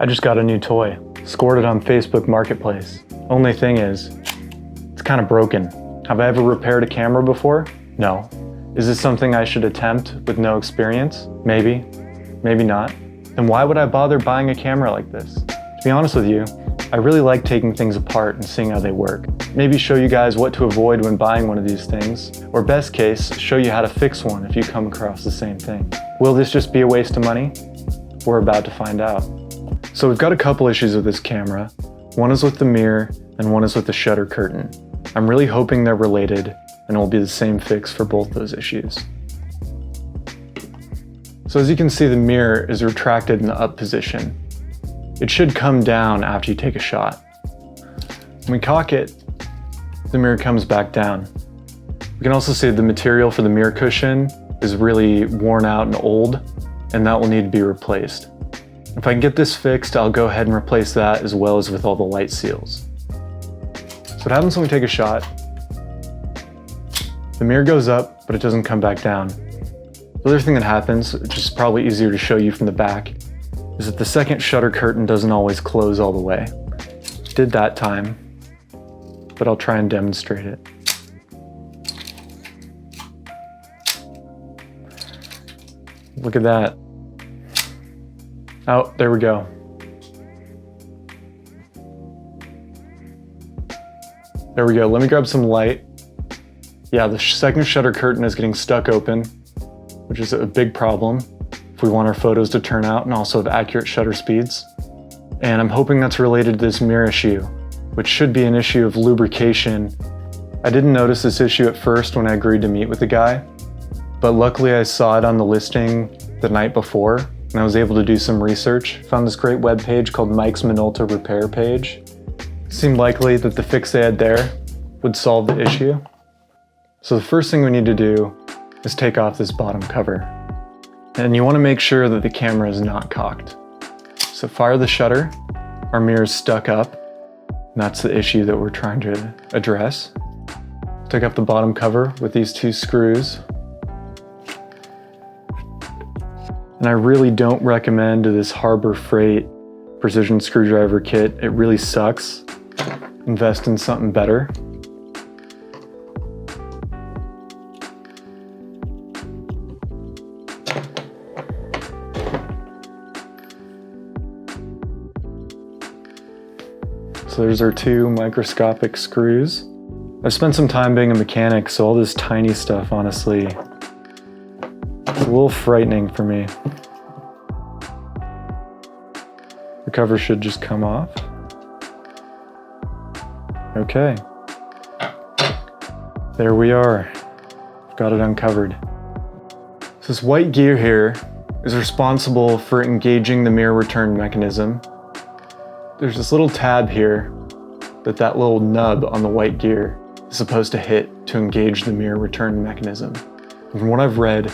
I just got a new toy. Scored it on Facebook Marketplace. Only thing is, it's kind of broken. Have I ever repaired a camera before? No. Is this something I should attempt with no experience? Maybe. Maybe not. Then why would I bother buying a camera like this? To be honest with you, I really like taking things apart and seeing how they work. Maybe show you guys what to avoid when buying one of these things, or best case, show you how to fix one if you come across the same thing. Will this just be a waste of money? We're about to find out. So we've got a couple issues with this camera. One is with the mirror and one is with the shutter curtain. I'm really hoping they're related and it will be the same fix for both those issues. So as you can see, the mirror is retracted in the up position. It should come down after you take a shot. When we cock it, the mirror comes back down. We can also see the material for the mirror cushion is really worn out and old, and that will need to be replaced. If I can get this fixed, I'll go ahead and replace that as well as with all the light seals. So what happens when we take a shot? The mirror goes up, but it doesn't come back down. The other thing that happens, which is probably easier to show you from the back, is that the second shutter curtain doesn't always close all the way. Did that time, but I'll try and demonstrate it. Look at that. Oh, there we go. There we go. Let me grab some light. Yeah, the second shutter curtain is getting stuck open, which is a big problem if we want our photos to turn out and also have accurate shutter speeds. And I'm hoping that's related to this mirror issue, which should be an issue of lubrication. I didn't notice this issue at first when I agreed to meet with the guy, but luckily I saw it on the listing the night before and I was able to do some research. Found this great web page called Mike's Minolta repair page. It seemed likely that the fix they had there would solve the issue. So the first thing we need to do is take off this bottom cover. And you want to make sure that the camera is not cocked. So fire the shutter, our mirror is stuck up, and that's the issue that we're trying to address. Take up the bottom cover with these two screws. And I really don't recommend this Harbor Freight precision screwdriver kit. It really sucks. Invest in something better. So there's our two microscopic screws. I've spent some time being a mechanic, so all this tiny stuff, honestly, it's a little frightening for me. The cover should just come off. Okay. There we are. Got it uncovered. So this white gear here is responsible for engaging the mirror return mechanism. There's this little tab here that little nub on the white gear is supposed to hit to engage the mirror return mechanism. And from what I've read,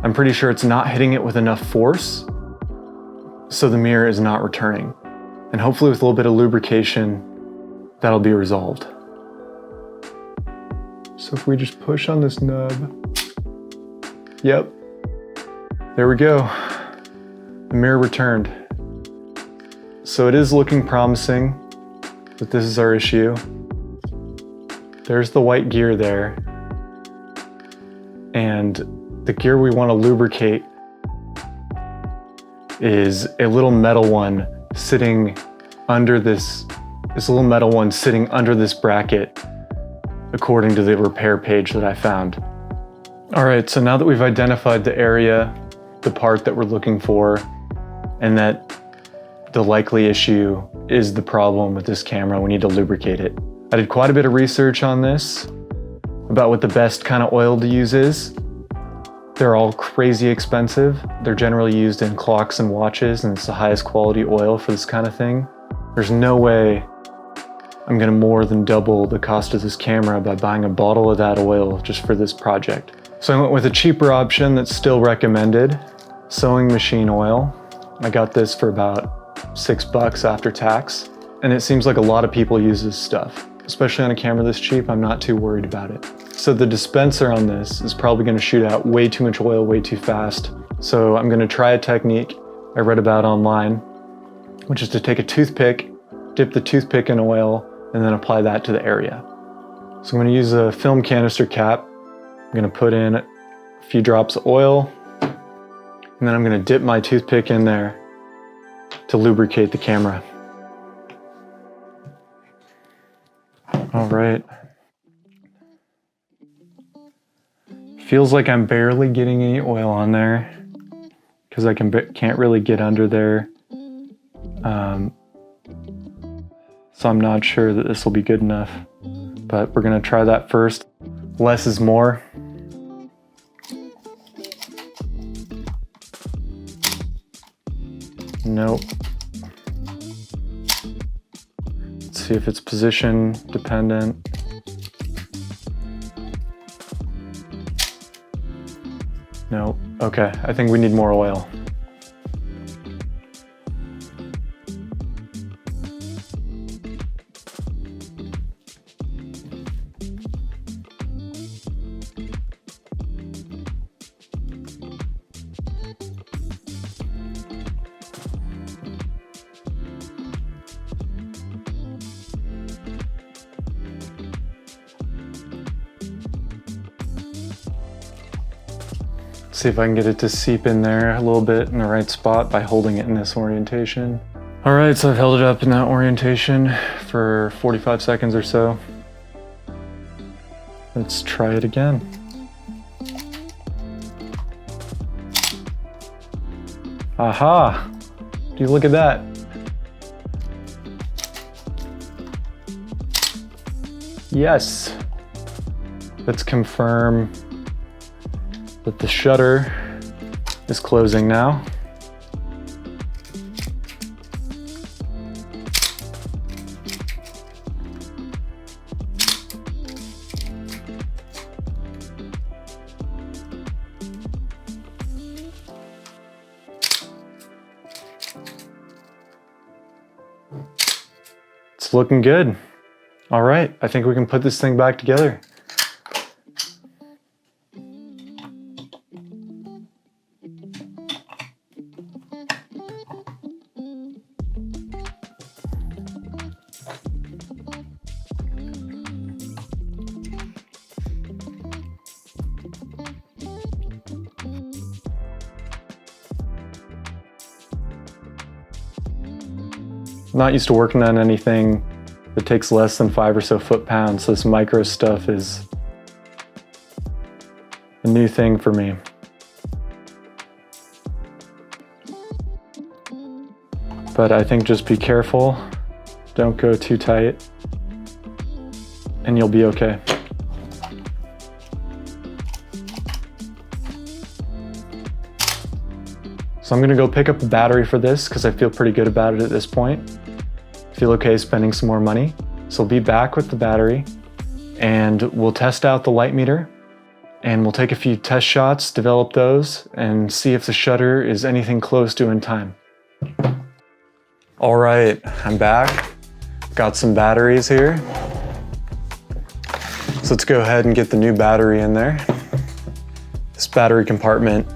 I'm pretty sure it's not hitting it with enough force, so the mirror is not returning. And hopefully with a little bit of lubrication, that'll be resolved. So if we just push on this nub, yep, there we go. The mirror returned. So it is looking promising that this is our issue. There's the white gear there. And the gear we want to lubricate is a little metal one sitting under this little metal one sitting under this bracket, according to the repair page that I found. All right, so now that we've identified the area, the part that we're looking for, and that the likely issue is the problem with this camera, we need to lubricate it. I did quite a bit of research on this, about what the best kind of oil to use is. They're all crazy expensive. They're generally used in clocks and watches, and it's the highest quality oil for this kind of thing. There's no way I'm gonna more than double the cost of this camera by buying a bottle of that oil just for this project. So I went with a cheaper option that's still recommended, sewing machine oil. I got this for about $6 after tax, and it seems like a lot of people use this stuff. Especially on a camera this cheap, I'm not too worried about it. So the dispenser on this is probably gonna shoot out way too much oil way too fast. So I'm gonna try a technique I read about online which is to take a toothpick, dip the toothpick in oil, and then apply that to the area. So I'm going to use a film canister cap. I'm going to put in a few drops of oil, and then I'm going to dip my toothpick in there to lubricate the camera. All right. Feels like I'm barely getting any oil on there because I can't really get under there. So I'm not sure that this will be good enough, but we're gonna try that first. Less is more. Nope. Let's see if it's position dependent. No, okay, I think we need more oil. See if I can get it to seep in there a little bit in the right spot by holding it in this orientation. All right, so I've held it up in that orientation for 45 seconds or so. Let's try it again. Aha! Do you look at that? Yes! Let's confirm that the shutter is closing now. It's looking good. All right, I think we can put this thing back together. I'm not used to working on anything that takes less than 5 or so foot-pounds, so this micro stuff is a new thing for me. But I think just be careful, don't go too tight, and you'll be okay. So I'm gonna go pick up a battery for this because I feel pretty good about it at this point. Feel okay spending some more money. So I'll be back with the battery and we'll test out the light meter and we'll take a few test shots, develop those, and see if the shutter is anything close to in time. All right, I'm back. Got some batteries here. So let's go ahead and get the new battery in there. This battery compartment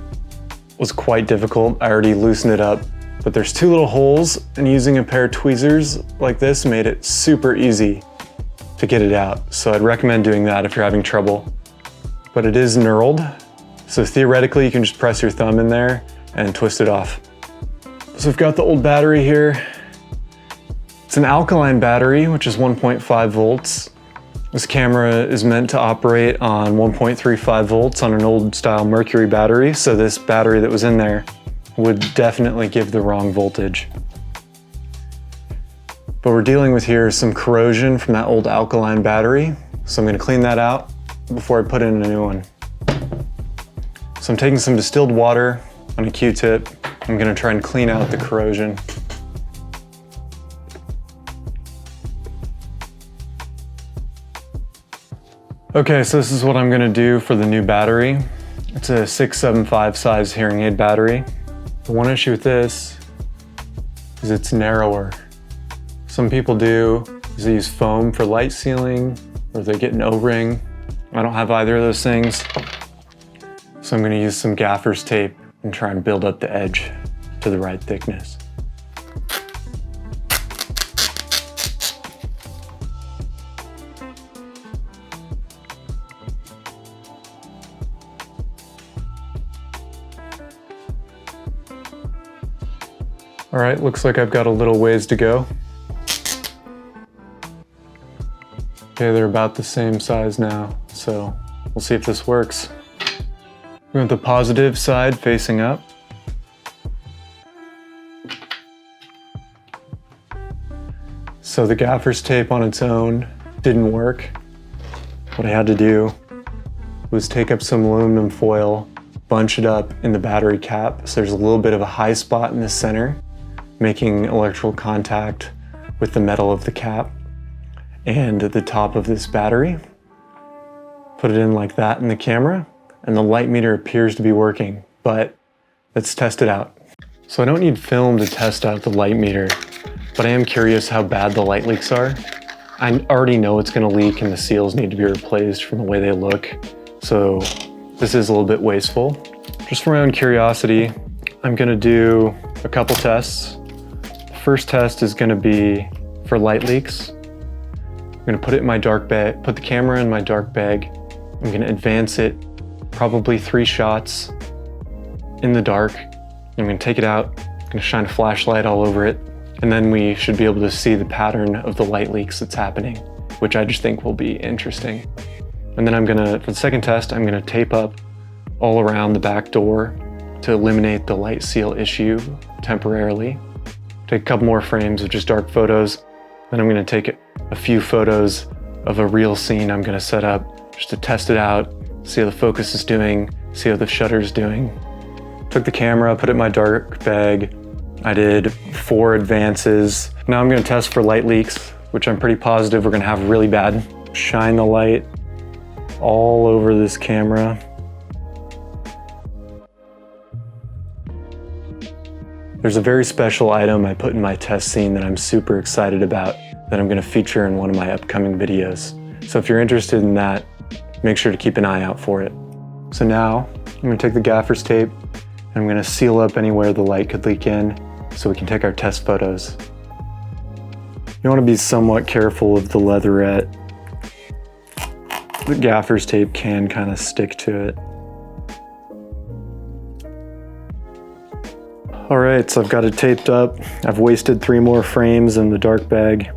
was quite difficult. I already loosened it up, but there's 2 little holes, and using a pair of tweezers like this made it super easy to get it out. So I'd recommend doing that if you're having trouble. But it is knurled, so theoretically you can just press your thumb in there and twist it off. So I've got the old battery here. It's an alkaline battery, which is 1.5 volts. This camera is meant to operate on 1.35 volts on an old style mercury battery, so this battery that was in there would definitely give the wrong voltage. But we're dealing with here some corrosion from that old alkaline battery, so I'm gonna clean that out before I put in a new one. So I'm taking some distilled water on a Q-tip. I'm gonna try and clean out the corrosion. Okay, so this is what I'm gonna do for the new battery. It's a 675 size hearing aid battery. The one issue with this is it's narrower. Some people do is they use foam for light sealing, or they get an O-ring. I don't have either of those things. So I'm gonna use some gaffer's tape and try and build up the edge to the right thickness. All right, looks like I've got a little ways to go. Okay, they're about the same size now, so we'll see if this works. We want the positive side facing up. So the gaffer's tape on its own didn't work. What I had to do was take up some aluminum foil, bunch it up in the battery cap, so there's a little bit of a high spot in the center, making electrical contact with the metal of the cap and the top of this battery. Put it in like that in the camera, and the light meter appears to be working, but let's test it out. So I don't need film to test out the light meter, but I am curious how bad the light leaks are. I already know it's gonna leak and the seals need to be replaced from the way they look, so this is a little bit wasteful. Just for my own curiosity, I'm gonna do a couple tests. The first test is gonna be for light leaks. I'm gonna put it in my dark bag, put the camera in my dark bag. I'm gonna advance it probably 3 shots in the dark. I'm gonna take it out, I'm gonna shine a flashlight all over it, and then we should be able to see the pattern of the light leaks that's happening, which I just think will be interesting. And then for the second test, I'm gonna tape up all around the back door to eliminate the light seal issue temporarily. Take a couple more frames of just dark photos. Then I'm gonna take a few photos of a real scene I'm gonna set up just to test it out, see how the focus is doing, see how the shutter's doing. Took the camera, put it in my dark bag. I did 4 advances. Now I'm gonna test for light leaks, which I'm pretty positive we're gonna have really bad. Shine the light all over this camera. There's a very special item I put in my test scene that I'm super excited about that I'm gonna feature in one of my upcoming videos. So if you're interested in that, make sure to keep an eye out for it. So now I'm gonna take the gaffer's tape and I'm gonna seal up anywhere the light could leak in so we can take our test photos. You wanna be somewhat careful of the leatherette. The gaffer's tape can kind of stick to it. All right, so I've got it taped up. I've wasted 3 more frames in the dark bag.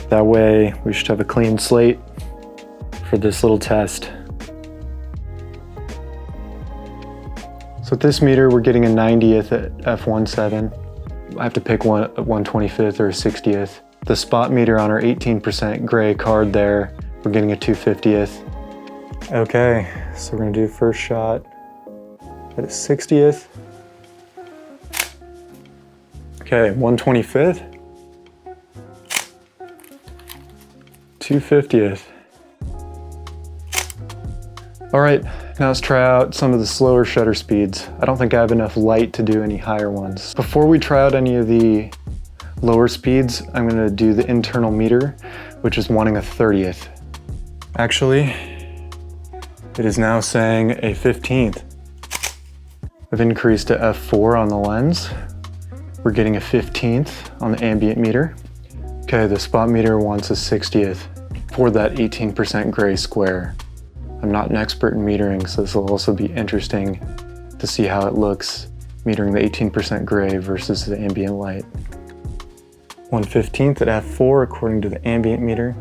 That way we should have a clean slate for this little test. So with this meter, we're getting a 90th at f1.7. I have to pick one at 125th or a 60th. The spot meter on our 18% gray card there, we're getting a 250th. Okay, so we're gonna do first shot at a 60th. Okay, 125th. 250th. All right, now let's try out some of the slower shutter speeds. I don't think I have enough light to do any higher ones. Before we try out any of the lower speeds, I'm gonna do the internal meter, which is wanting a 30th. Actually, it is now saying a 15th. I've increased to f4 on the lens. We're getting a 15th on the ambient meter. Okay, the spot meter wants a 60th for that 18% gray square. I'm not an expert in metering, so this will also be interesting to see how it looks metering the 18% gray versus the ambient light. 1/15th at f4 according to the ambient meter.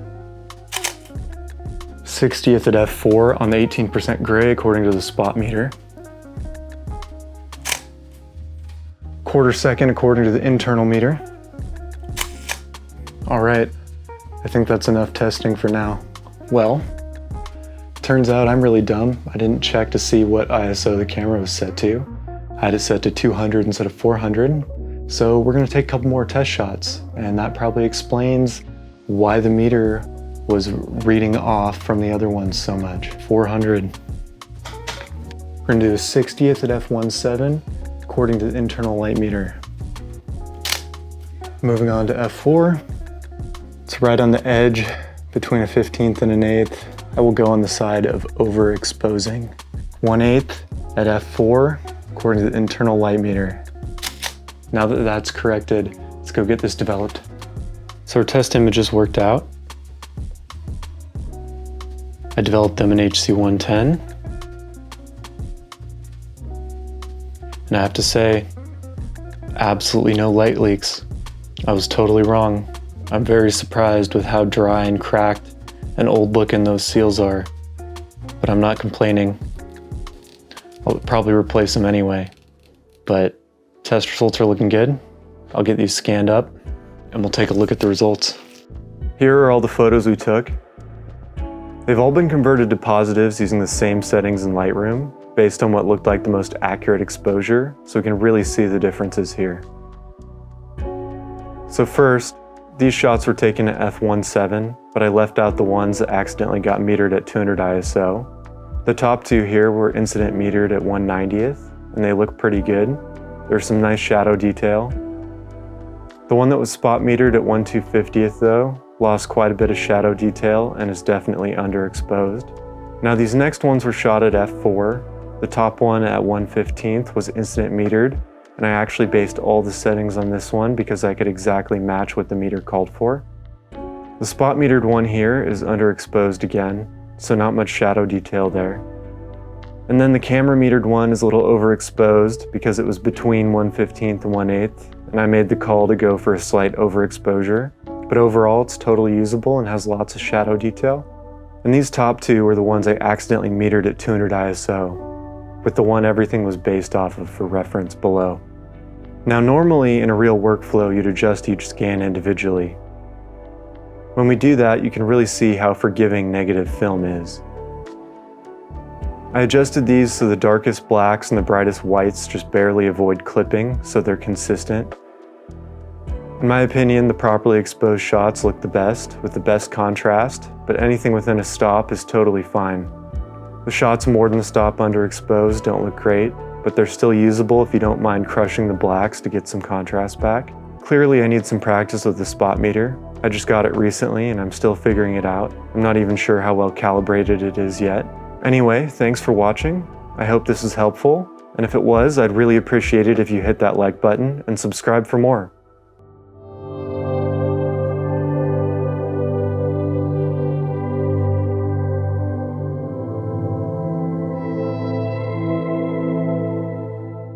60th at f4 on the 18% gray according to the spot meter. 1/4 second according to the internal meter. All right, I think that's enough testing for now. Well, turns out I'm really dumb. I didn't check to see what ISO the camera was set to. I had it set to 200 instead of 400. So we're gonna take a couple more test shots, and that probably explains why the meter was reading off from the other ones so much. 400. We're gonna do a 60th at f1.7 according to the internal light meter. Moving on to f4. It's right on the edge between a 15th and an 8th. I will go on the side of overexposing. 1/8 at f4 according to the internal light meter. Now that that's corrected, let's go get this developed. So our test images worked out. I developed them in HC110. And I have to say, absolutely no light leaks. I was totally wrong. I'm very surprised with how dry and cracked and old looking those seals are, but I'm not complaining. I'll probably replace them anyway, but test results are looking good. I'll get these scanned up and we'll take a look at the results. Here are all the photos we took. They've all been converted to positives using the same settings in Lightroom based on what looked like the most accurate exposure, so we can really see the differences here. So first, these shots were taken at f1.7, but I left out the ones that accidentally got metered at 200 ISO. The top two here were incident metered at 1/90th, and they look pretty good. There's some nice shadow detail. The one that was spot metered at 1/250th though, lost quite a bit of shadow detail and is definitely underexposed. Now these next ones were shot at f4. The top one at 1/15th was incident metered, and I actually based all the settings on this one because I could exactly match what the meter called for. The spot metered one here is underexposed again, so not much shadow detail there. And then the camera metered one is a little overexposed because it was between 1/15th and 1/8th, and I made the call to go for a slight overexposure. But overall it's totally usable and has lots of shadow detail. And these top two were the ones I accidentally metered at 200 ISO, with the one everything was based off of for reference below. Now normally in a real workflow you'd adjust each scan individually. When we do that, you can really see how forgiving negative film is. I adjusted these so the darkest blacks and the brightest whites just barely avoid clipping, so they're consistent. In my opinion, the properly exposed shots look the best, with the best contrast, but anything within a stop is totally fine. The shots more than the stop underexposed don't look great, but they're still usable if you don't mind crushing the blacks to get some contrast back. Clearly I need some practice with the spot meter. I just got it recently and I'm still figuring it out. I'm not even sure how well calibrated it is yet. Anyway, thanks for watching. I hope this was helpful, and if it was, I'd really appreciate it if you hit that like button and subscribe for more.